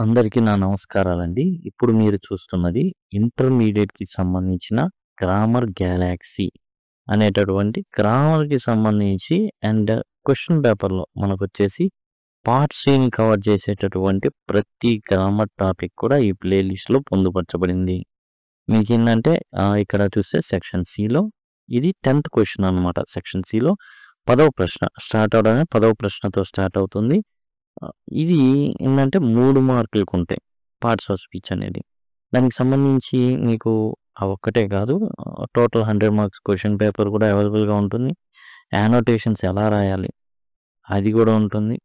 అందరికీ నా నమస్కారాలండి. ఇప్పుడు మీరు చూస్తున్నది ఇంటర్మీడియేట్‌కి సంబంధించిన గ్రామర్ గ్యాలాక్సీ అనేటటువంటి గ్రామర్‌కి సంబంధించి అండ్ క్వెషన్ పేపర్‌లో మనకొచ్చేసి పార్ట్ సిని కవర్ చేసేటటువంటి ప్రతి గ్రామర్ టాపిక్ కూడా ఈ ప్లే లిస్ట్‌లో పొందుపరచబడింది. మీకేందంటే ఇక్కడ చూస్తే సెక్షన్ సిలో ఇది 10థ్ క్వెషన్ అన్నమాట. సెక్షన్ సిలో 10వ ప్రశ్న స్టార్ట్ అవ్వడమే 10వ ప్రశ్నతో స్టార్ట్ అవుతుంది. ఇది ఏందంటే 3 మార్కులకుంటాయి పార్ట్స్ ఆఫ్ స్పీచ్ అనేది. దానికి సంబంధించి మీకు ఆ ఒక్కటే కాదు టోటల్ 100 మార్క్స్ క్వెషన్ పేపర్ కూడా అవైలబుల్‌గా ఉంటుంది. యానోటేషన్స్ ఎలా రాయాలి అది కూడా ఉంటుంది.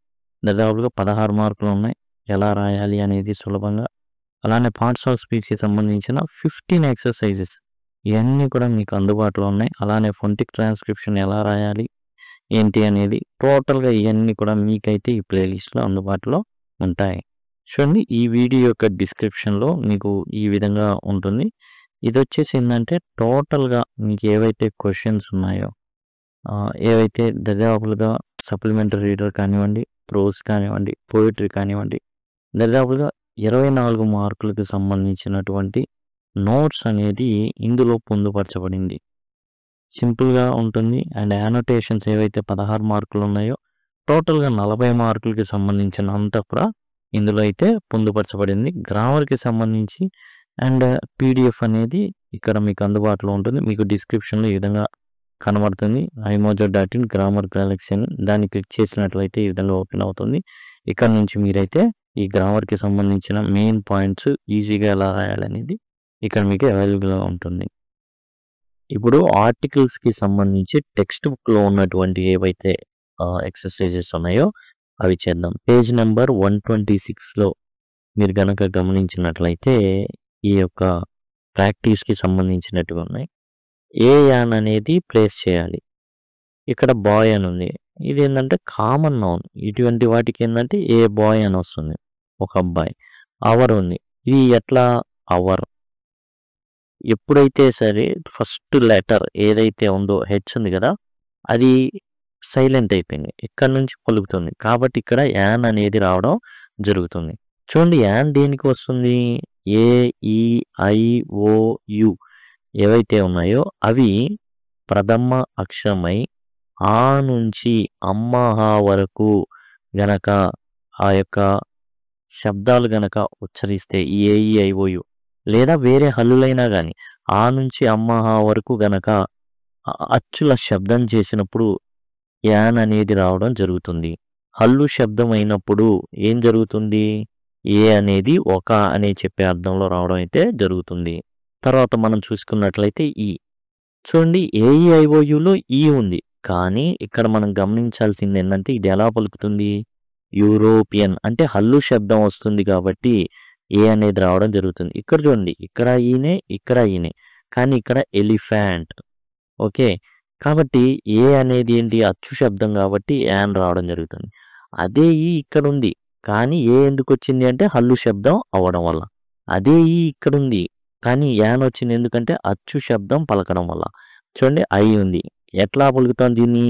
దాదాపుగా 16 మార్కులు ఉన్నాయి. ఎలా రాయాలి అనేది సులభంగా. అలానే పార్ట్స్ ఆఫ్ స్పీచ్‌కి సంబంధించిన 15 ఎక్సర్‌సైజెస్ ఇయన్నీ కూడా మీకు అందుబాటులో ఉన్నాయి. అలానే ఫొనెటిక్ ట్రాన్స్క్రిప్షన్ ఎలా రాయాలి ఏంటి అనేది టోటల్‌గా ఇయన్నీ కూడా మీకైతే ఈ ప్లే లిస్ట్‌లో అందుబాటులో ఉంటాయి. చూడండి ఈ వీడియో యొక్క డిస్క్రిప్షన్‌లో మీకు ఈ విధంగా ఉంటుంది. ఇదొచ్చేసి ఏందంటే టోటల్‌గా మీకు ఏవైతే క్వెషన్స్ ఉన్నాయో ఏవైతే దర్యాపులుగా సప్లిమెంటరీ రీడర్ కానివ్వండి, ప్రోస్ కానివ్వండి, పోయెట్రీ కానివ్వండి, దర్యాపులుగా 24 మార్కులకు సంబంధించినటువంటి నోట్స్ అనేది ఇందులో పొందుపరచబడింది. సింపుల్‌గా ఉంటుంది. అండ్ యానోటేషన్స్ ఏవైతే 16 మార్కులు ఉన్నాయో టోటల్‌గా 40 మార్కులకి సంబంధించినంతా కూడా ఇందులో అయితే పొందుపరచబడింది. గ్రామర్‌కి సంబంధించి అండ్ పీడిఎఫ్ అనేది ఇక్కడ మీకు అందుబాటులో ఉంటుంది. మీకు డిస్క్రిప్షన్‌లో ఈ విధంగా కనబడుతుంది. iMojo.in గ్రామర్ గ్యాలక్సీ అని దాన్ని క్లిక్ చేసినట్లయితే ఈ విధంగా ఓపెన్ అవుతుంది. ఇక్కడ నుంచి మీరైతే ఈ గ్రామర్‌కి సంబంధించిన మెయిన్ పాయింట్స్ ఈజీగా ఎలా రాయాలనేది ఇక్కడ మీకు అవైలబుల్‌గా ఉంటుంది. ఇప్పుడు ఆర్టికల్స్‌కి సంబంధించి టెక్స్ట్ బుక్‌లో ఉన్నటువంటి ఏవైతే ఎక్సర్‌సైజెస్ ఉన్నాయో అవి చేద్దాం. పేజ్ నంబర్ 126లో మీరు గనక గమనించినట్లయితే ఈ యొక్క ప్రాక్టీస్‌కి సంబంధించినటివి ఉన్నాయి. ఏ యాన్ అనేది ప్లేస్ చేయాలి. ఇక్కడ బాయ్ అని ఉంది. ఇదేంటంటే కామన్ నౌన్. ఇటువంటి వాటికి ఏందంటే ఏ బాయ్ అని వస్తుంది. ఒక అబ్బాయి. అవర్ ఉంది. ఇది ఎట్లా అవర్ ఎప్పుడైతే సరే ఫస్ట్ లెటర్ ఏదైతే ఉందో హెచ్ ఉంది కదా అది సైలెంట్ అయిపోయింది. ఇక్కడ నుంచి పలుకుతుంది. కాబట్టి ఇక్కడ యాన్ అనేది రావడం జరుగుతుంది. చూడండి యాన్ దేనికి వస్తుంది? ఏ, ఈ, ఐ, ఓ, యు ఏవైతే ఉన్నాయో అవి ప్రథమ అక్షరమై ఆ నుంచి అమ్మహా వరకు గనక ఆ యొక్క శబ్దాలు గనక ఉచ్చరిస్తే ఏ, ఈ, ఐ, ఓ, యు లేదా వేరే హల్లులైనా కానీ ఆ నుంచి అమ్మహా వరకు గనక అచ్చుల శబ్దం చేసినప్పుడు యాన్ అనేది రావడం జరుగుతుంది. హల్లు శబ్దం అయినప్పుడు ఏం జరుగుతుంది? ఏ అనేది ఒక అనే చెప్పే అర్థంలో రావడం అయితే జరుగుతుంది. తర్వాత మనం చూసుకున్నట్లయితే ఈ చూడండి ఏఈఐఓయులో ఈ ఉంది. కానీ ఇక్కడ మనం గమనించాల్సింది ఏంటంటే ఇది ఎలా పలుకుతుంది? యూరోపియన్ అంటే హల్లు శబ్దం వస్తుంది కాబట్టి ఏ అనేది రావడం జరుగుతుంది. ఇక్కడ చూడండి ఇక్కడ ఈనే ఇక్కడ ఈనే కానీ ఇక్కడ ఎలిఫెంట్. ఓకే కాబట్టి ఏ అనేది ఏంటి అచ్చు శబ్దం కాబట్టి యాన్ రావడం జరుగుతుంది. అదే ఈ ఇక్కడ ఉంది కానీ ఏ ఎందుకు వచ్చింది అంటే హల్లు శబ్దం అవ్వడం వల్ల. అదే ఈ ఇక్కడ ఉంది కానీ యాన్ వచ్చింది ఎందుకంటే అచ్చు శబ్దం పలకడం వల్ల. చూడండి ఐ ఉంది. ఎట్లా పలుకుతాం దీన్ని?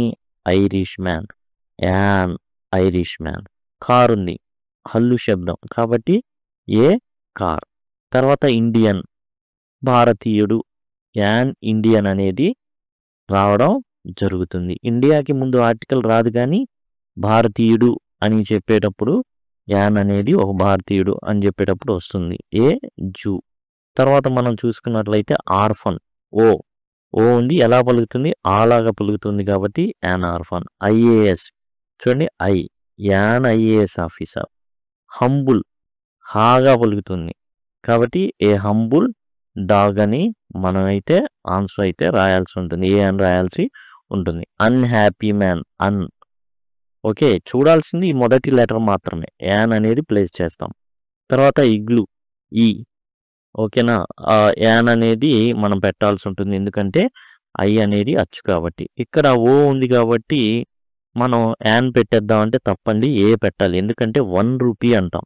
Irish man. An Irish man. Car ఉంది. హల్లు శబ్దం కాబట్టి ఏ కార్. తర్వాత ఇండియన్ భారతీయుడు. యాన్ ఇండియన్ అనేది రావడం జరుగుతుంది. ఇండియాకి ముందు ఆర్టికల్ రాదు కానీ భారతీయుడు అని చెప్పేటప్పుడు యాన్ అనేది ఒక భారతీయుడు అని చెప్పేటప్పుడు వస్తుంది. ఏ జూ. తర్వాత మనం చూసుకున్నట్లయితే ఆర్ఫన్ ఓ ఉంది ఎలా పలుకుతుంది? ఆలాగా పలుకుతుంది కాబట్టి యాన్ ఆర్ఫన్. ఐఏఎస్ చూడండి I an IAS officer. Humble హాగా పలుకుతుంది కాబట్టి ఏ హంబుల్ డాగ్ అని మనమైతే ఆన్సర్ అయితే రాయాల్సి ఉంటుంది. ఏ అని రాయాల్సి ఉంటుంది. అన్హ్యాపీ మ్యాన్ అన్. ఓకే చూడాల్సింది ఈ మొదటి లెటర్ మాత్రమే. యాన్ అనేది ప్లేస్ చేస్తాం. తర్వాత ఇగ్లు ఈ. ఓకేనా యాన్ అనేది మనం పెట్టాల్సి ఉంటుంది ఎందుకంటే ఐ అనేది అచ్చు కాబట్టి. ఇక్కడ ఓ ఉంది కాబట్టి మనం యాన్ పెట్టేద్దాం అంటే తప్పండి. ఏ పెట్టాలి ఎందుకంటే 1 రూపీ అంటాం.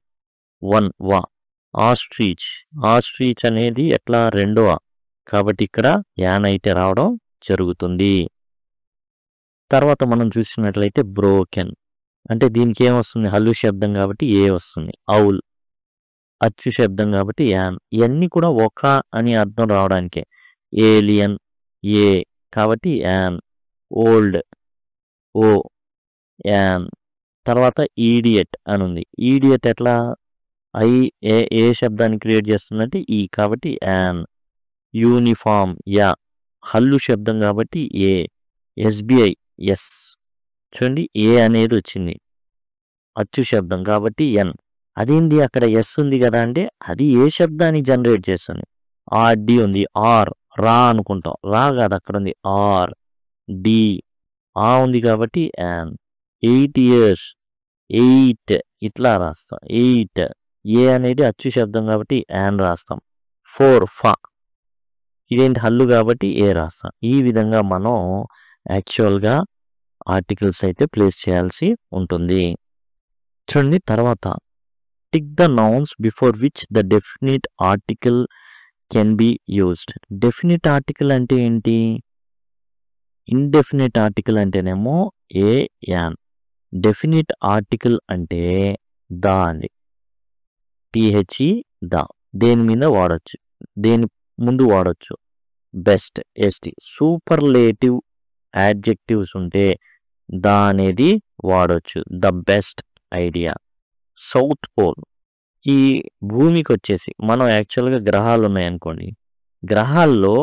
1 వా. ఆస్ట్రీచ్ అనేది ఎట్లా రెండవ కాబట్టి ఇక్కడ యాన్ అయితే రావడం జరుగుతుంది. తర్వాత మనం చూసినట్లయితే బ్రోకెన్ అంటే దీనికి ఏమొస్తుంది? హల్లు శబ్దం కాబట్టి ఏ వస్తుంది. అచ్చు శబ్దం కాబట్టి యాన్. ఇవన్నీ కూడా ఒక అని అర్థం రావడానికే. ఏలియన్ ఏ కాబట్టి యాన్. Old O an. తర్వాత ఈడియట్ అని ఉంది. ఈడియట్ ఎట్లా ఏ శబ్దాన్ని క్రియేట్ చేస్తుందంటే ఈ కాబట్టి యాన్. Uniform yeah. హల్లు శబ్దం కాబట్టి ఏ. SBI yes. చూడండి ఏ అనేది వచ్చింది అచ్చు శబ్దం కాబట్టి ఎన్. అదేంటి అక్కడ ఎస్ ఉంది కదా అంటే అది ఏ శబ్దాన్ని జనరేట్ చేస్తుంది. డి ఉంది. ఆర్ రా అనుకుంటాం. రా కాదు అక్కడ ఉంది ఆర్. డి ఉంది కాబట్టి యాన్. 8 years 8 ఇట్లా రాస్తాం. 8 ఏ అనేది అచ్చు శబ్దం కాబట్టి యాన్ రాస్తాం. 4 ఫా. ఇదేంటి హల్లు కాబట్టి ఏ రాస్తాం. ఈ విధంగా మనం యాక్చువల్గా ఆర్టికల్స్ అయితే ప్లేస్ చేయాల్సి ఉంటుంది. చూడండి తర్వాత tick the nouns before which the definite article can be used. Definite article అంటే ఏంటి? ఇండెఫినిట్ ఆర్టికల్ అంటేనేమో ఏ యాన్. డెఫినిట్ ఆర్టికల్ అంటే ద అండి. T H E the. దేని మీద వాడచ్చు, దేని ముందు వాడచ్చు. Best S T. సూపర్లేటివ్ యాడ్జెక్టివ్స్ ఉంటే ద అనేది వాడచ్చు. The best idea. South pole. ఈ భూమికి వచ్చేసి మనం యాక్చువల్గా గ్రహాలు ఉన్నాయనుకోండి, గ్రహాల్లో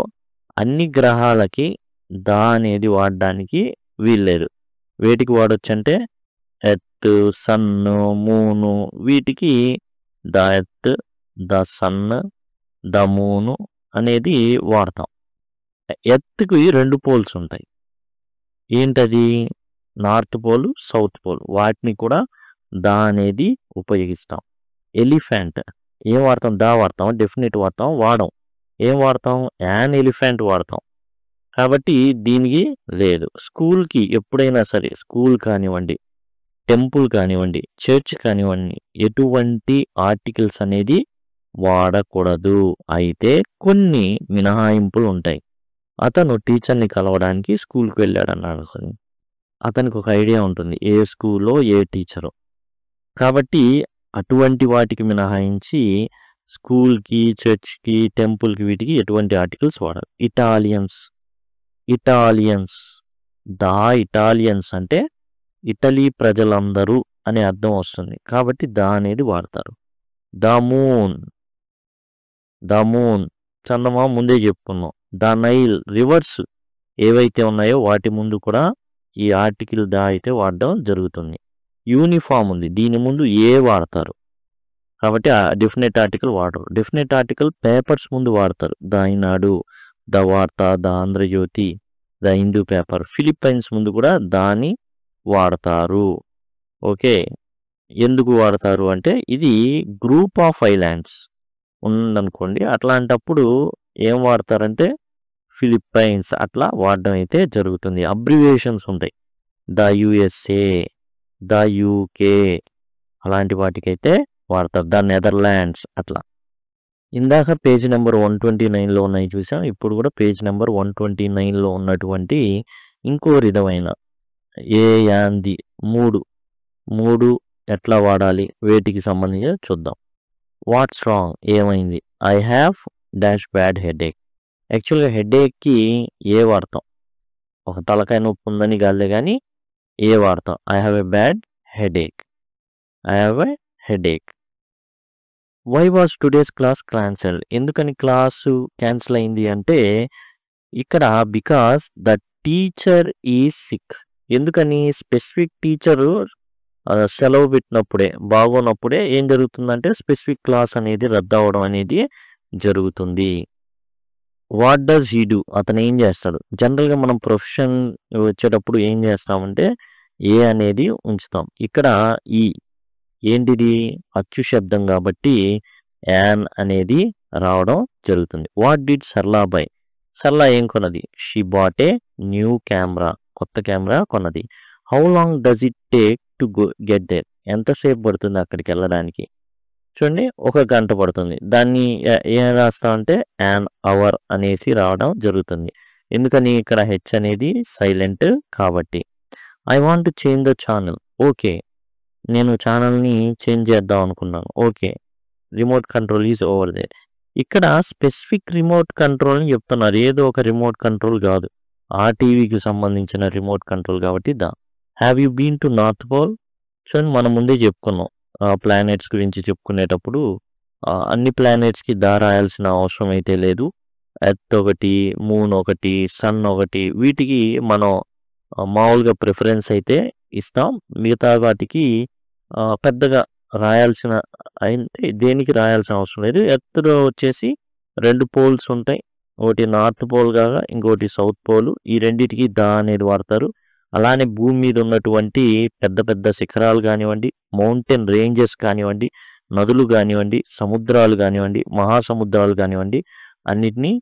అన్ని గ్రహాలకి ద అనేది వాడడానికి వీల్లేదు. వేటికి వాడచ్చు అంటే ఎర్త్, సన్, మూను, వీటికి the earth, the sun, the moon అనేది వాడతాం. ఎర్త్కి 2 పోల్స్ ఉంటాయి. ఏంటది? North pole, south pole. వాటిని కూడా ద అనేది ఉపయోగిస్తాం. ఎలిఫెంట్ ఏం వాడతాం? ద వాడతాం. డెఫినెట్ వాడతాం? వాడం. ఏం వాడతాం? యాన్ ఎలిఫెంట్ వాడతాం. కాబట్టి దీనికి లేదు. స్కూల్కి ఎప్పుడైనా సరే, స్కూల్ కానివ్వండి, టెంపుల్ కానివ్వండి, చర్చ్ కానివ్వండి, ఎటువంటి ఆర్టికల్స్ అనేది వాడకూడదు. అయితే కొన్ని మినహాయింపులు ఉంటాయి. అతను టీచర్ని కలవడానికి స్కూల్కి వెళ్ళాడు అన్నాడు. అతనికి ఒక ఐడియా ఉంటుంది ఏ స్కూల్లో ఏ టీచరు. కాబట్టి అటువంటి వాటికి మినహాయించి స్కూల్కి, చర్చ్కి, టెంపుల్కి వీటికి ఎటువంటి ఆర్టికల్స్ వాడాలి. ఇటాలియన్స్. ద ఇటాలియన్స్ అంటే ఇటలీ ప్రజలందరూ అనే అర్థం వస్తుంది. కాబట్టి ద అనేది వాడతారు. ద మూన్ చందమామ ముందే చెప్పుకున్నాం. ద నైల్ రివర్స్ ఏవైతే ఉన్నాయో వాటి ముందు కూడా ఈ ఆర్టికల్ ద అయితే వాడడం జరుగుతుంది. యూనిఫామ్ ఉంది, దీని ముందు ఏ వాడతారు. కాబట్టి డెఫినెట్ ఆర్టికల్ వాడరు. డెఫినెట్ ఆర్టికల్ పేపర్స్ ముందు వాడతారు. The Eenadu, the Vaartha, the Andhrajyothi, the Hindu paper. Philippines ముందు కూడా దాన్ని వాడతారు. ఓకే, ఎందుకు వాడతారు అంటే ఇది గ్రూప్ ఆఫ్ ఐలాండ్స్ ఉందనుకోండి, అట్లాంటప్పుడు ఏం వాడతారంటే ఫిలిప్పైన్స్ అట్లా వాడడం అయితే జరుగుతుంది. అబ్రివేషన్స్ ఉంటాయి. ద యుఎస్ఏ, ద యూకే అలాంటి వాటికైతే వాడతారు. ద నెదర్లాండ్స్ అట్లా. ఇందాక పేజ్ నెంబర్ 129లో ఉన్నాయి చూసాం. ఇప్పుడు కూడా పేజ్ నెంబర్ 129లో ఉన్నటువంటి ఇంకో విధమైన ఏ యాంది మూడు ఎట్లా వాడాలి, వేటికి సంబంధించి చూద్దాం. వాట్స్ రాంగ్ ఏమైంది? I have dash bad headache. యాక్చువల్గా హెడేక్కి ఏ వాడతాం? ఒక తలకాయ నొప్పి ఉందని కాదులే కానీ ఏ వాడతాం. I have a bad headache. Why was today's class cancel? ఎందుకని క్లాసు క్యాన్సిల్ అయింది అంటే ఇక్కడ because the teacher is sick. ఎందుకని? స్పెసిఫిక్ టీచరు సెలవు పెట్టినప్పుడే, బాగోనప్పుడే ఏం జరుగుతుందంటే స్పెసిఫిక్ క్లాస్ అనేది రద్దు అవ్వడం అనేది జరుగుతుంది. What does he do? అతను ఏం చేస్తాడు? జనరల్గా మనం ప్రొఫెషన్ వచ్చేటప్పుడు ఏం చేస్తామంటే ఏ అనేది ఉంచుతాం. ఇక్కడ ఈ ఏంటిది అచ్చు శబ్దం కాబట్టి యాన్ అనేది రావడం జరుగుతుంది. What did Sarla buy? Sarla ఏం కొన్నది? She bought a new camera. కొత్త కెమెరా కొన్నది. How long does it take to get there? ఎంతసేపు పడుతుంది అక్కడికి వెళ్ళడానికి? చూడండి, 1 గంట పడుతుంది. దాన్ని ఏం రాస్తామంటే యాన్ అవర్ అనేసి రావడం జరుగుతుంది. ఎందుకని? ఇక్కడ హెచ్ అనేది సైలెంట్ కాబట్టి. I want to change the channel. Okay, నేను ఛానల్ని చేంజ్ చేద్దాం అనుకున్నాను. Okay, remote control is over there. ఇక్కడ స్పెసిఫిక్ రిమోట్ కంట్రోల్ అని చెప్తున్నారు. ఏదో ఒక రిమోట్ కంట్రోల్ కాదు. ఆ టీవీకి సంబంధించిన రిమోట్ కంట్రోల్ కాబట్టి have you been to North Pole? చూడండి, మనం ముందే చెప్పుకున్నాం ప్లానెట్స్ గురించి చెప్పుకునేటప్పుడు అన్ని ప్లానెట్స్కి రాయాల్సిన అవసరం అయితే లేదు. ఎర్త్ ఒకటి, మూన్ ఒకటి, సన్ ఒకటి, వీటికి మనం మామూలుగా ప్రిఫరెన్స్ అయితే ఇస్తాం. మిగతా వాటికి పెద్దగా రాయాల్సిన అయితే దేనికి రాయాల్సిన అవసరం లేదు. ఎర్త్లో వచ్చేసి 2 పోల్స్ ఉంటాయి. ఒకటి నార్త్ పోల్ కాగా ఇంకోటి సౌత్ పోల్. ఈ రెండిటికి అనేది వాడతారు. అలానే భూమి మీద ఉన్నటువంటి పెద్ద పెద్ద శిఖరాలు కానివ్వండి, మౌంటైన్ రేంజెస్ కానివ్వండి, నదులు కానివ్వండి, సముద్రాలు కానివ్వండి, మహాసముద్రాలు కానివ్వండి, అన్నిటినీ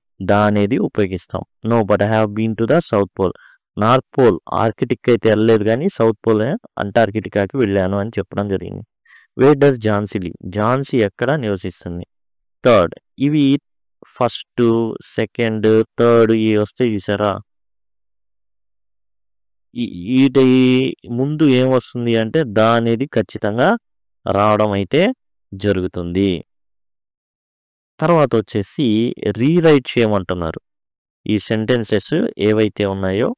అనేది ఉపయోగిస్తాం. No but I have been to the South Pole. North Pole Arctic అయితే వెళ్ళలేదు, కానీ సౌత్ పోల్ అంటార్కిటికాకి వెళ్ళాను అని చెప్పడం జరిగింది. Where does Jhansi live? Jhansi ఎక్కడ నివసిస్తుంది? థర్డ్. ఇవి ఫస్ట్, సెకండ్, థర్డ్ ఇవి వస్తాయి చూసారా? వీటి ముందు ఏం వస్తుంది అంటే అనేది ఖచ్చితంగా రావడం అయితే జరుగుతుంది. తర్వాత వచ్చేసి రీరైట్ చేయమంటున్నారు. ఈ సెంటెన్సెస్ ఏవైతే ఉన్నాయో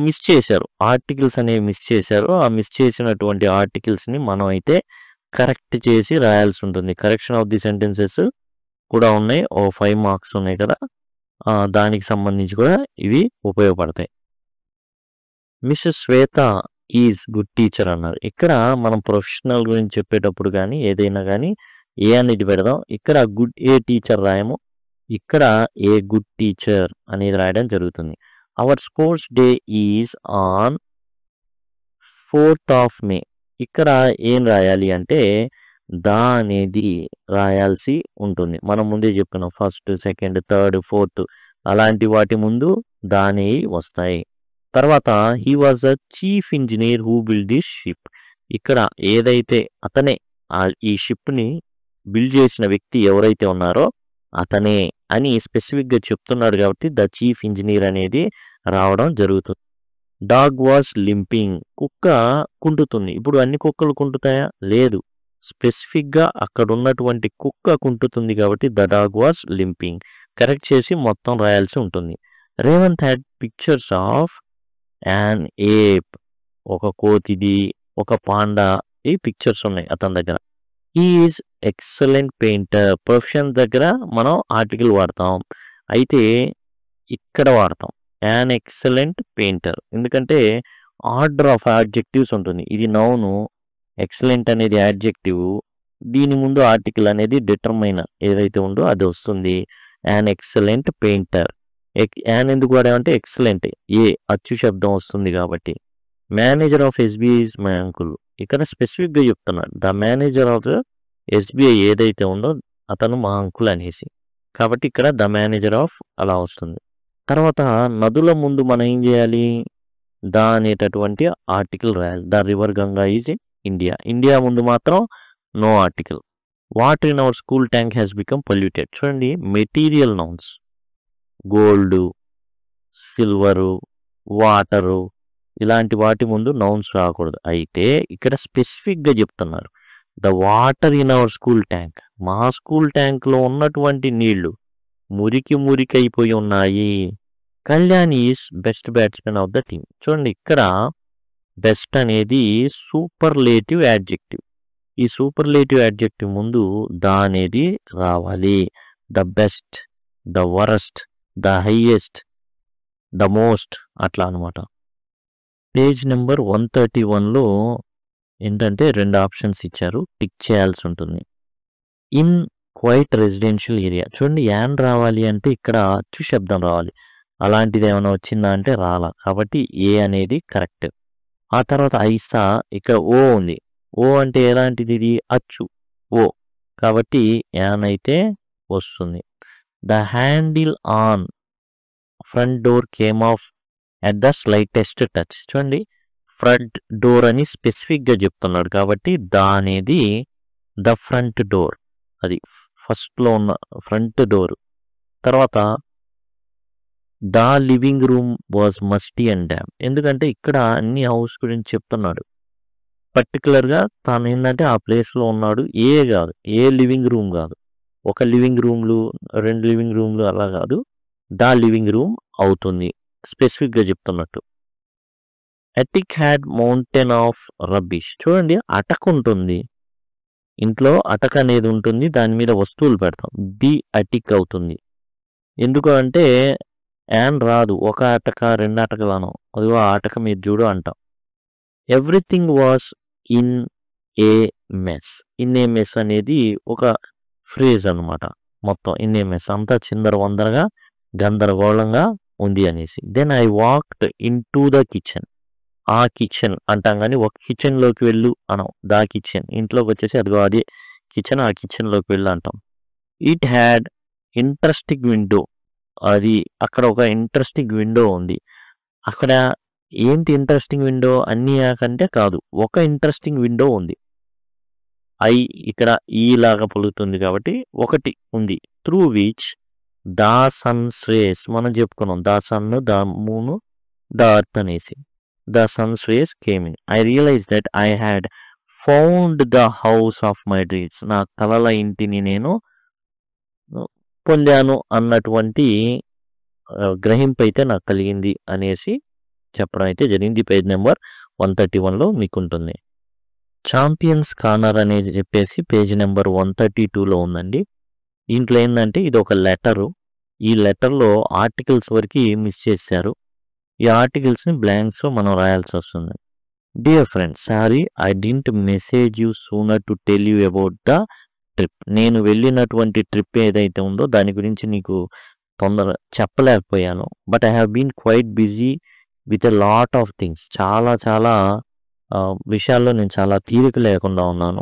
మిస్ చేశారు, ఆర్టికల్స్ అనేవి మిస్ చేశారు. ఆ మిస్ చేసినటువంటి ఆర్టికల్స్ని మనం అయితే కరెక్ట్ చేసి రాయాల్సి ఉంటుంది. కరెక్షన్ ఆఫ్ ది సెంటెన్సెస్ కూడా ఉన్నాయి. 5 మార్క్స్ ఉన్నాయి కదా, దానికి సంబంధించి కూడా ఇవి ఉపయోగపడతాయి. Mrs Shweta is good teacher అన్నారు. ఇక్కడ మనం ప్రొఫెషనల్ గురించి చెప్పేటప్పుడు కానీ ఏదైనా కానీ ఏ అనేది పెడదాం. ఇక్కడ గుడ్ ఏ టీచర్ రాయము, ఇక్కడ ఏ గుడ్ టీచర్ అనేది రాయడం జరుగుతుంది. Our sports day is on 4th of May. ఇక్కడ ఏం రాయాలి అంటే అనేది రాయాల్సి ఉంటుంది. మనం ముందే చెప్పుకున్నాం, ఫస్ట్, సెకండ్, థర్డ్, ఫోర్త్ అలాంటి వాటి ముందు అనేవి వస్తాయి. తర్వాత he was a chief engineer who build this ship. ఇక్కడ ఏదైతే అతనే ఈ షిప్ని బిల్డ్ చేసిన వ్యక్తి ఎవరైతే ఉన్నారో అతనే అని స్పెసిఫిక్గా చెప్తున్నాడు కాబట్టి ద చీఫ్ ఇంజనీర్ అనేది రావడం జరుగుతుంది. Dog was limping. కుక్క కుంటుతుంది. ఇప్పుడు అన్ని కుక్కలు కుంటుతాయా? లేదు. స్పెసిఫిక్గా అక్కడ ఉన్నటువంటి కుక్క కుంటుతుంది కాబట్టి the dog was limping. Correct చేసి మొత్తం రాయాల్సి ఉంటుంది. Revanth had pictures of an ape. ఒక కోతిది, ఒక పాండా, ఈ పిక్చర్స్ ఉన్నాయి అతని దగ్గర. Is excellent painter. ప్రొఫెషన్ దగ్గర మనం ఆర్టికల్ వాడతాం, అయితే ఇక్కడ వాడతాం యాన్ ఎక్సలెంట్ పెయింటర్. ఎందుకంటే ఆర్డర్ ఆఫ్ యాడ్జెక్టివ్స్ ఉంటుంది. ఇది నౌను, ఎక్సలెంట్ అనేది యాడ్జెక్టివ్, దీని ముందు ఆర్టికల్ అనేది డిటర్మైనర్ ఏదైతే ఉందో అది వస్తుంది. An excellent painter. యాన్ ఎందుకు వాడామంటే ఎక్సలెంట్ ఏ అచ్చు శబ్దం వస్తుంది కాబట్టి. Manager of SBI is my uncle. ఇక్కడ స్పెసిఫిక్గా చెప్తున్నాడు ద మేనేజర్ ఆఫ్ ఎస్బీఐ ఏదైతే ఉందో అతను మా అంకుల్ అనేసి, కాబట్టి ఇక్కడ ద మేనేజర్ ఆఫ్ అలా వస్తుంది. తర్వాత నదుల ముందు మనం ఏం చేయాలి? అనేటటువంటి ఆర్టికల్ రాయాలి. The river Ganga is India. India ముందు మాత్రం no article. Water in our school tank has become polluted. చూడండి, material nouns, gold, silver, water, ఇలాంటి వాటి ముందు నౌన్స్ రాకూడదు. అయితే ఇక్కడ స్పెసిఫిక్గా చెప్తున్నారు the water in our school tank. మా స్కూల్ ట్యాంక్లో ఉన్నటువంటి నీళ్లు మురికి అయిపోయి ఉన్నాయి. Kalyan is best batsmen of the team. చూడండి, ఇక్కడ బెస్ట్ అనేది సూపర్లేటివ్ యాడ్జెక్టివ్. ఈ సూపర్లేటివ్ యాడ్జెక్టివ్ ముందు అనేది రావాలి. The best, the worst, the highest, the most, అట్లా అనమాట. పేజ్ నెంబర్ 131లో ఏంటంటే 2 ఆప్షన్స్ ఇచ్చారు, టిక్ చేయాల్సి ఉంటుంది. In quiet residential area. చూడండి, యాన్ రావాలి అంటే ఇక్కడ అచ్చు శబ్దం రావాలి. అలాంటిది ఏమైనా వచ్చిందా అంటే రాలా, కాబట్టి ఏ అనేది కరెక్ట్. ఆ తర్వాత ఐసా, ఇక్కడ ఓ ఉంది. ఓ అంటే ఎలాంటిది? ఇది అచ్చు ఓ, కాబట్టి యాన్ అయితే వస్తుంది. The handle on front door came of at the slightest touch. చూడండి, ఫ్రంట్ డోర్ అని స్పెసిఫిక్గా చెప్తున్నాడు కాబట్టి అనేది ద ఫ్రంట్ డోర్, అది ఫస్ట్లో ఉన్న ఫ్రంట్ డోర్. తర్వాత the living room was musty and damp. ఎందుకంటే ఇక్కడ అన్ని హౌస్ గురించి చెప్తున్నాడు. పర్టికులర్‌గా తానేందంటే ఆ ప్లేస్‌లో ఉన్నాడు. గాదు. ఏ లివింగ్ రూమ్ గాదు. ఒక లివింగ్ రూమ్‌లు, 2 లివింగ్ రూమ్‌లు అలా గాదు. ద లివింగ్ రూమ్ అవుతుంది. స్పెసిఫిక్‌గా చెప్తున్నట్టు. Attic had mountain of rubbish. చూడండి అటకుంటుంది. ఇంట్లో అటక అనేది ఉంటుంది. దాని మీద వస్తువులు పెడతాం. ది అటిక్ అవుతుంది. ఎందుకు అంటే రాదు. ఒక అటక, 2 అటకలనం. అదిగో ఆ అటక మీరు జూడు అంటాం. Everything was in a mess. In a mess అనేది ఒక ఫ్రేజ్ అనమాట. మొత్తం ఇన్ ఏ మెస్ అంతా చిందరవందరగా గందరగోళంగా ఉంది అనేసి. Then I walked into the kitchen. ఆ కిచెన్ అంటాం గానీ ఒక కిచెన్‌లోకి వెళ్ళు అనం. ద కిచెన్ ఇంట్లోకి వచ్చేసి అదిగో అదే కిచెన్. ఆ కిచెన్‌లోకి వెళ్ళు అంటాం. It had interesting window. అది అక్కడ ఒక ఇంట్రెస్టింగ్ విండో ఉంది. అక్కడ ఏంటి ఇంట్రెస్టింగ్ విండో అన్నీ కంటే కాదు. ఒక ఇంట్రెస్టింగ్ విండో ఉంది. ఐ ఇక్కడ ఈ లాగా పలుకుతుంది కాబట్టి ఒకటి ఉంది. Through which the sun's rays మనం చెప్పుకున్నాం. The sun, the moon, the earth అనేసి. The sun's rays came in. I realise that I had found the house of my dreams. నా కలల ఇంటిని నేను పొందాను అన్నటువంటి గ్రహింపు అయితే నాకు కలిగింది అనేసి చెప్పడం అయితే జరిగింది. పేజ్ నెంబర్ 131లో మీకుంటుంది. ఛాంపియన్స్ కార్నర్ అనేది చెప్పేసి పేజ్ నెంబర్ 132లో ఉందండి. దీంట్లో ఏంటంటే ఇది ఒక లెటరు. ఈ లెటర్లో ఆర్టికల్స్ వరకు మిస్ చేశారు. ఈ ఆర్టికల్స్ని బ్లాంక్స్ మనం రాయాల్సి వస్తుంది. Dear friends, sorry I didn't message you sooner to tell you about the trip. నేను వెళ్ళినటువంటి ట్రిప్ ఏదైతే ఉందో దాని గురించి నీకు తొందర చెప్పలేకపోయాను. But I have been quite busy with a lot of things. చాలా విషయాల్లో నేను చాలా తీరిక లేకుండా ఉన్నాను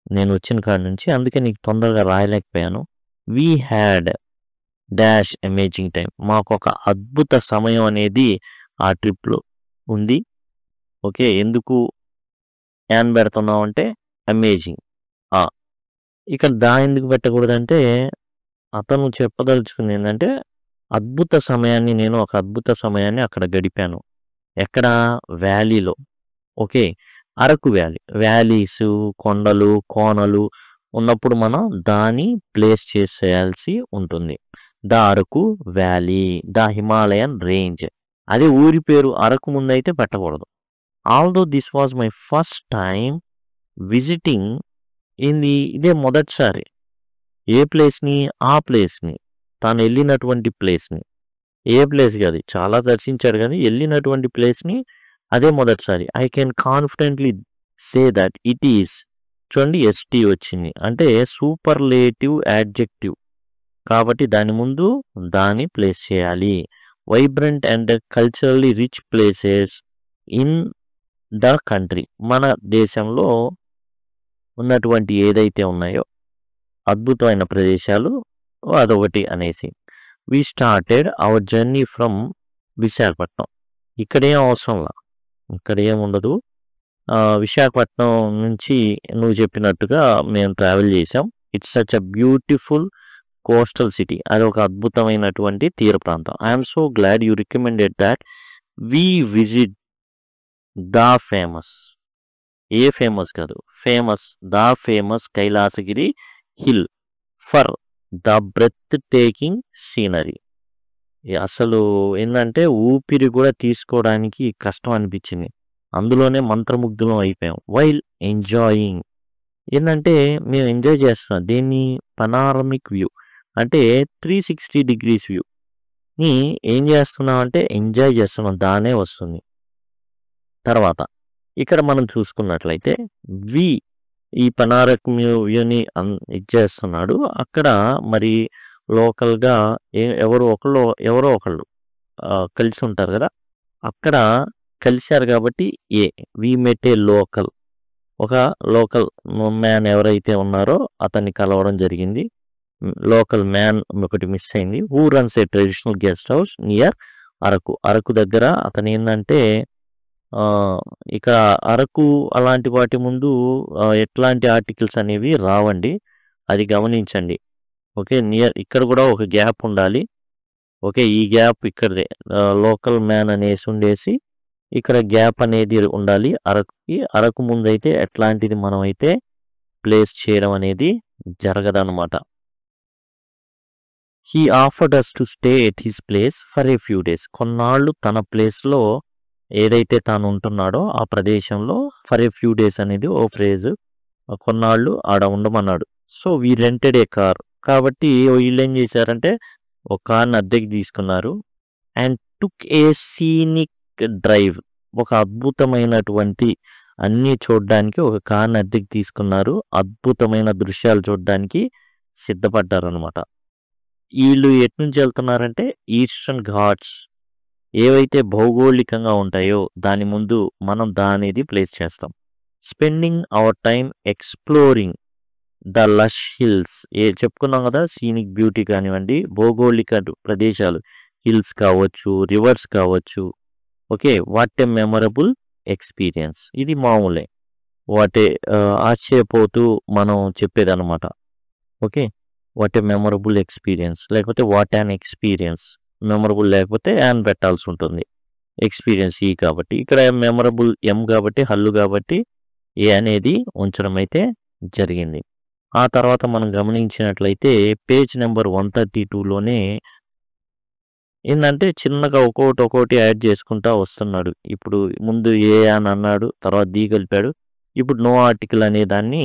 నేను వచ్చిన కాడి నుంచి. అందుకే నీకు తొందరగా రాయలేకపోయాను. We had dash amazing time. మాకు ఒక అద్భుత సమయం అనేది ఆ ట్రిప్లో ఉంది. ఓకే, ఎందుకు యాన్ పెడుతున్నాం అంటే అమేజింగ్. ఇక్కడ దా ఎందుకు పెట్టకూడదంటే అతను చెప్పదలుచుకుంది ఏంటంటే నేను ఒక అద్భుత సమయాన్ని అక్కడ గడిపాను. ఎక్కడ? వ్యాలీలో. Okay, Araku valley. వ్యాలీస్, కొండలు, కోనలు ఉన్నప్పుడు మనం దాన్ని ప్లేస్ చేసేయాల్సి ఉంటుంది. The Araku valley, the Himalayan range. అదే ఊరి పేరు అరకు ముందైతే పెట్టకూడదు. Although this was my first time visiting ఇదే మొదటిసారి ఏ ప్లేస్ని? ఆ ప్లేస్ని, తాను వెళ్ళినటువంటి ప్లేస్ని. ఏ ప్లేస్ కాదు, చాలా దర్శించాడు కానీ వెళ్ళినటువంటి ప్లేస్ని అదే మొదటిసారి. I can confidently say that it is. చూడండి ఎస్టీ వచ్చింది అంటే సూపర్లేటివ్ యాడ్జెక్టివ్ కాబట్టి దాని ముందు దాన్ని ప్లేస్ చేయాలి. Vibrant and culturally rich places in the country. మన దేశంలో ఉన్నటువంటి ఏదైతే ఉన్నాయో అద్భుతమైన ప్రదేశాలు అదొకటి అనేసి. We started our journey from Visakhapatnam. ఇక్కడేం అవసరంలా, ఇక్కడేం ఉండదు. విశాఖపట్నం నుంచి నువ్వు చెప్పినట్టుగా మేము ట్రావెల్ చేసాం. It's such a beautiful coastal city. అది ఒక అద్భుతమైనటువంటి తీర ప్రాంతం. I'm so glad you recommended that we visit the famous. A famous కాదు, famous, the famous Kailasagiri hill for the breathtaking scenery. అసలు ఏంటంటే ఊపిరి కూడా తీసుకోవడానికి కష్టం అనిపించింది. అందులోనే మంత్రముగ్ధులం అయిపోయాం. వైల్ ఎంజాయింగ్ ఏంటంటే మేము ఎంజాయ్ చేస్తున్నాం దీన్ని. పనారమిక్ వ్యూ అంటే 360 degrees వ్యూని ఏం చేస్తున్నాం అంటే ఎంజాయ్ చేస్తున్నాం, దానే వస్తుంది. తర్వాత ఇక్కడ మనం చూసుకున్నట్లయితే ఈ పనారక్ వ్యూని ఇచ్చేస్తున్నాడు. అక్కడ మరి లోకల్గా ఎవరో ఒకళ్ళు కలిసి ఉంటారు కదా, అక్కడ కలిశారు కాబట్టి వి మెట్ ఏ లోకల్. ఒక లోకల్ మ్యాన్ ఎవరైతే ఉన్నారో అతన్ని కలవడం జరిగింది. లోకల్ మ్యాన్ ఒకటి మిస్ అయింది. Who runs A traditional guest house near Araku. Araku దగ్గర అతను ఏంటంటే ఇక్కడ అరకు అలాంటి వాటి ముందు ఎట్లాంటి ఆర్టికల్స్ అనేవి రావండి, అది గమనించండి. ఓకే, ఇక్కడ కూడా ఒక గ్యాప్ ఉండాలి. ఓకే, ఈ గ్యాప్ ఇక్కడదే లోకల్ మ్యాన్ అనేసి ఉండేసి ఇక్కడ గ్యాప్ అనేది ఉండాలి అరకుకి. అరకు ముందైతే ఎట్లాంటిది మనం అయితే ప్లేస్ చేయడం అనేది జరగదనమాట. He offered us to stay at his place for a few days. కొన్నాళ్ళు తన ప్లేస్లో ఏదైతే తాను ఉంటున్నాడో ఆ ప్రదేశంలో ఫర్ ఏ ఫ్యూ డేస్ అనేది ఓ ఫ్రేజ్, కొన్నాళ్ళు ఆడ ఉండమన్నాడు. So we rented a car. కాబట్టి వీళ్ళు ఏం చేశారంటే ఒక కార్ని అద్దెకి తీసుకున్నారు. And took a scenic drive. ఒక అద్భుతమైనటువంటి అన్నీ చూడడానికి ఒక కార్ని అద్దెకి తీసుకున్నారు. అద్భుతమైన దృశ్యాలు చూడడానికి సిద్ధపడ్డారనమాట. వీళ్ళు ఎట్నుంచి వెళ్తున్నారంటే ఈస్టర్న్ ఘాట్స్ ఏవైతే భౌగోళికంగా ఉంటాయో దాని ముందు మనం దానిది ప్లేస్ చేస్తాం. Spending our time exploring the lush hills. చెప్పుకున్నాం కదా, సీనిక్ బ్యూటీ కానివ్వండి, భౌగోళిక ప్రదేశాలు, హిల్స్ కావచ్చు, రివర్స్ కావచ్చు. Okay, what a memorable experience. ఇది మామూలే, వాటే ఆశ్చర్యపోతూ మనం చెప్పేదన్నమాట. Okay, what a memorable experience, లేకపోతే వాట్ యాన్ ఎక్స్పీరియన్స్. మెమరబుల్ లేకపోతే యాన్ పెట్టాల్సి ఉంటుంది, ఎక్స్పీరియన్స్ ఈ కాబట్టి. ఇక్కడ మెమరబుల్ ఎం కాబట్టి, హల్లు కాబట్టి ఏ అనేది ఉంచడం అయితే జరిగింది. ఆ తర్వాత మనం గమనించినట్లయితే పేజ్ నెంబర్ 132లోనే ఏంటంటే చిన్నగా ఒక్కొక్కటి యాడ్ చేసుకుంటా వస్తున్నాడు. ఇప్పుడు ముందు ఏ అని అన్నాడు, తర్వాత ది కలిపాడు, ఇప్పుడు నో ఆర్టికల్ అనే దాన్ని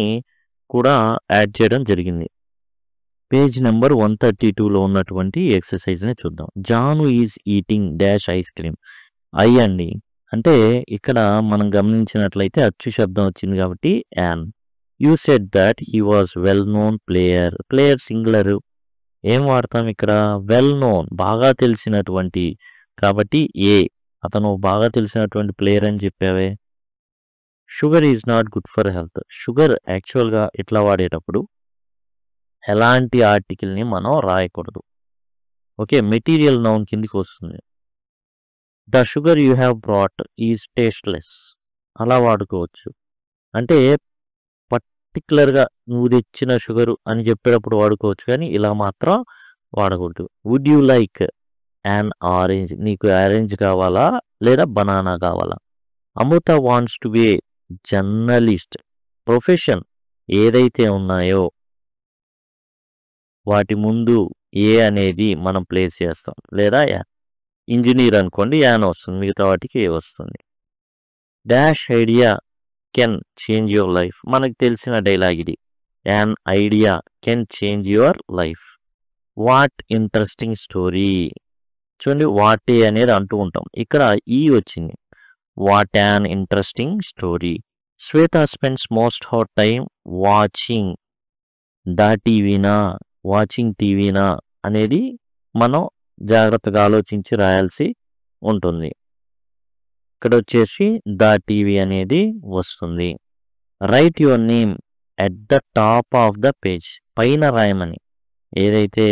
కూడా యాడ్ చేయడం జరిగింది. పేజ్ నెంబర్ 132లో ఉన్నటువంటి ఎక్సర్సైజ్ని చూద్దాం. Janu is eating dash ice cream. I అండి, అంటే ఇక్కడ మనం గమనించినట్లయితే అచ్చు శబ్దం వచ్చింది కాబట్టి an. You said that he was well known player. Player singular, ఏం వాడతాం ఇక్కడ? వెల్ నోన్, బాగా తెలిసినటువంటి. కాబట్టి ఏ, అతను బాగా తెలిసినటువంటి ప్లేయర్ అని చెప్పావే. Sugar is not good for health. Sugar యాక్చువల్గా ఇట్లా వాడేటప్పుడు ఎలాంటి ఆర్టికల్ని మనం రాయకూడదు. ఓకే, మెటీరియల్ నౌన్ కిందికి వస్తుంది. The sugar you have brought is tasteless, అలా వాడుకోవచ్చు. అంటే పర్టికులర్గా నువ్వు తెచ్చిన షుగరు అని చెప్పేటప్పుడు వాడుకోవచ్చు, కానీ ఇలా మాత్రం వాడకూడదు. Would you like an orange, నీకు ఆరెంజ్ కావాలా లేదా బనానా కావాలా. Amrita wants to be journalist. Profession ఏదైతే ఉన్నాయో వాటి ముందు ఏ అనేది మనం ప్లేస్ చేస్తాం, లేదా ఇంజనీర్ అనుకోండి యాన్ వస్తుంది, మిగతా వాటికి ఏ వస్తుంది. Dash idea can change your life. మనకు తెలిసిన డైలాగ్ ఇది. An idea can change your life. What interesting story. చూడండి, వాట్ ఏ అనేది అంటూ ఉంటాం, ఇక్కడ ఈ వచ్చింది. What an interesting story. Shweta spends most of time watching the టీవీనా, వాచింగ్ టీవీనా అనేది మనం జాగ్రత్తగా ఆలోచించి రాయాల్సి ఉంటుంది. ఇక్కడ వచ్చేసి ద టీవీ అనేది వస్తుంది. Right your name at the top of the page. పైన రాయమని, ఏదైతే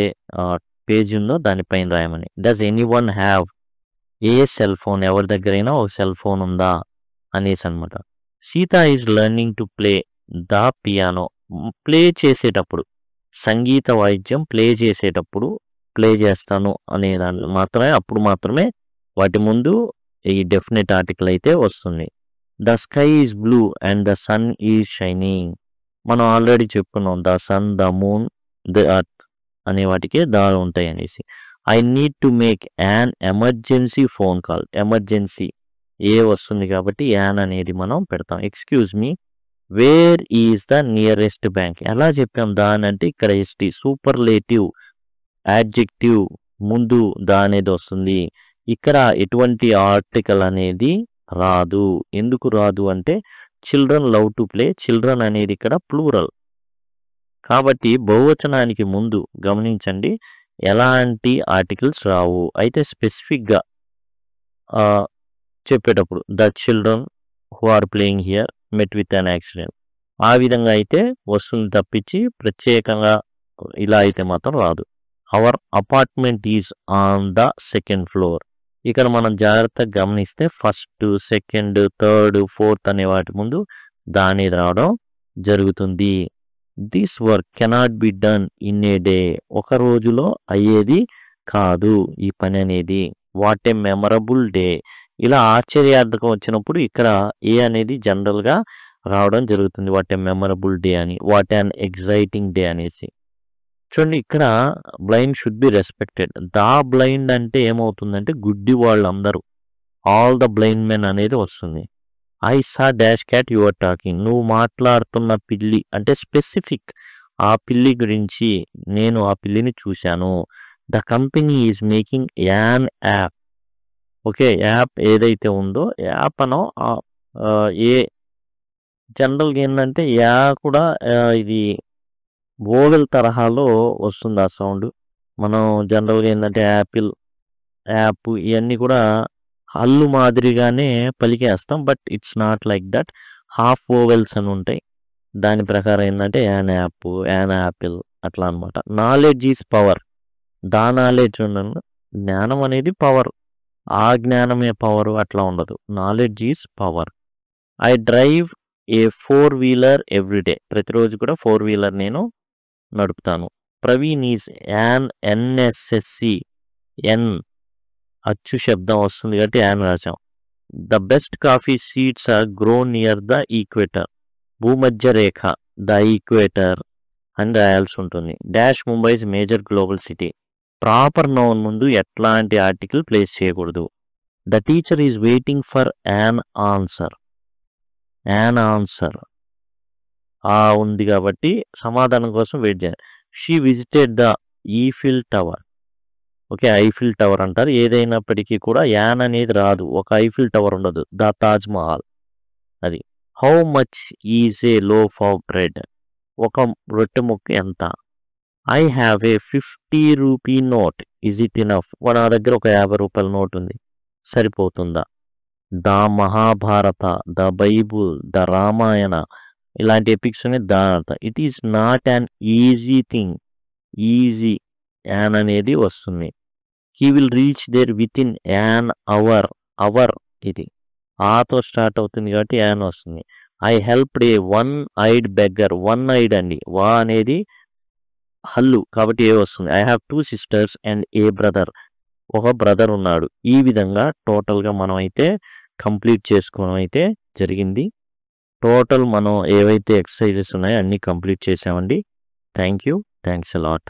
పేజ్ ఉందో దానిపైన రాయమని. Does any one have a cell phone. ఎవరి దగ్గరైనా ఒక సెల్ ఫోన్ ఉందా అనేసి అనమాట. Sita is learning to play the piano. Play చేసేటప్పుడు, సంగీత వాయిద్యం ప్లే చేసేటప్పుడు ప్లే చేస్తాను అనే దాన్ని మాత్రమే, అప్పుడు మాత్రమే వాటి ముందు ఈ డెఫినెట్ ఆర్టికల్ అయితే వస్తుంది. The sky is blue and the sun is shining. మనం ఆల్రెడీ చెప్పుకున్నాం, the sun, the moon, the earth అనే వాటికి దా ఉంటాయి అనేసి. I need to make an emergency phone call. Emergency a వస్తుంది కాబట్టి యాన్ అనేది మనం పెడతాం. Excuse me, where is the nearest bank. ఎలా చెప్పాం దాని అంటే ఇక్కడ ఎస్టీ సూపర్లేటివ్ యాడ్జెక్టివ్ ముందు దా అనేది వస్తుంది. ఇక్కడ ఎటువంటి ఆర్టికల్ అనేది రాదు. ఎందుకు రాదు అంటే children love to play. Children అనేది ఇక్కడ ప్లూరల్ కాబట్టి బహువచనానికి ముందు గమనించండి ఎలాంటి ఆర్టికల్స్ రావు. అయితే స్పెసిఫిక్గా చెప్పేటప్పుడు the children who are playing here met with an accident, ఆ విధంగా అయితే వస్తుంది తప్పించి ప్రత్యేకంగా ఇలా అయితే మాత్రం రాదు. Our apartment is on the second floor. ఇక్కడ మనం జాగ్రత్తగా గమనిస్తే ఫస్ట్, సెకండ్, థర్డ్, ఫోర్త్ అనే వాటి ముందు దాని రావడం జరుగుతుంది. This work cannot be done in a day. ఒక రోజులో అయ్యేది కాదు ఈ పని అనేది. What a memorable day. ఇలా ఆశ్చర్యార్థకం వచ్చినప్పుడు ఇక్కడ ఏ అనేది జనరల్‌గా రావడం జరుగుతుంది. వాట్ ఎ మెమరబుల్ డే అని, వాట్ యాన్ ఎక్సైటింగ్ డే అనేసి. చూడండి ఇక్కడ blind should be respected. The blind అంటే ఏమవుతుందంటే గుడ్డి వాళ్ళందరూ. ఆల్ ద బ్లైండ్ మెన్ అనేది వస్తుంది. I saw dash cat you are talking. నువ్వు మాట్లాడుతున్న పిల్లి అంటే స్పెసిఫిక్. ఆ పిల్లి గురించి నేను ఆ పిల్లిని చూశాను. The company is making an app. Okay. App ఏదైతే ఉందో యాప్ అనో ఏ జనరల్‌గా ఏందంటే యా కూడా ఇది వోవెల్ తరహాలో వస్తుంది ఆ సౌండ్. మనం జనరల్‌గా ఏందంటే యాపిల్, యాప్ ఇయన్నీ కూడా హల్లు మాదిరిగానే పలికేస్తాం. But it's not like that. Half vowels అని ఉంటాయి. దాని ప్రకారం ఏందంటే యాన్ యాప్, యాన్ యాపిల్ అట్లా అనమాట. Knowledge is power. The knowledge జ్ఞానం అనేది పవర్. ఆ జ్ఞానమే పవర్ అట్లా ఉండదు. Knowledge is power. I drive a 4 wheeler everyday. ప్రతిరోజు కూడా 4 వీలర్ నేను నడుపుతాను. Praveen is an NSSC. N అచ్చు శబ్దం వస్తుంది కాబట్టి యాన్ రాసాం. The best coffee seeds are grow near the equator. భూమధ్య రేఖ ద ఈక్వేటర్ అని రాయాల్సి ఉంటుంది. Dash Mumbai's major global city. Proper noun ముందు ఎట్లాంటి ఆర్టికల్ ప్లేస్ చేయకూడదు. The teacher is waiting for an answer. An answer ఉంది కాబట్టి సమాధానం కోసం వెయిట్ చేయాలి. She visited the Eiffel tower. Okay. Eiffel tower అంటారు. ఏదైనప్పటికీ కూడా యాన్ అనేది రాదు. ఒక ఐఫిల్ టవర్ ఉండదు. ద తాజ్ మహల్ అది. How much is a loaf of bread. ఒక రొట్టె ముక్క ఎంత. I have a 50 rupee note. Is it enough. నా దగ్గర ఒక 50 రూపాయల నోట్ ఉంది, సరిపోతుందా. The Mahabharata, the Bible, the Ramayana ఇలాంటి ఎపిక్స్ ఉన్నాయి. దాని it is not an easy thing. Easy an అనేది వస్తుంది. He will reach there within an hour. Hour ఇది ఆతో స్టార్ట్ అవుతుంది కాబట్టి యాన్ వస్తుంది. I helped a 1 eyed beggar. 1 eyed అండి. వా అనేది హల్లు కాబట్టి ఏ వస్తుంది. I have 2 sisters and a brother. ఒక బ్రదర్ ఉన్నాడు. ఈ విధంగా టోటల్గా మనం అయితే కంప్లీట్ చేసుకోవడం అయితే జరిగింది. టోటల్ మనం ఏవైతే ఎక్సర్సైజెస్ ఉన్నాయో అన్నీ కంప్లీట్ చేసామండి. Thank you. Thanks a lot.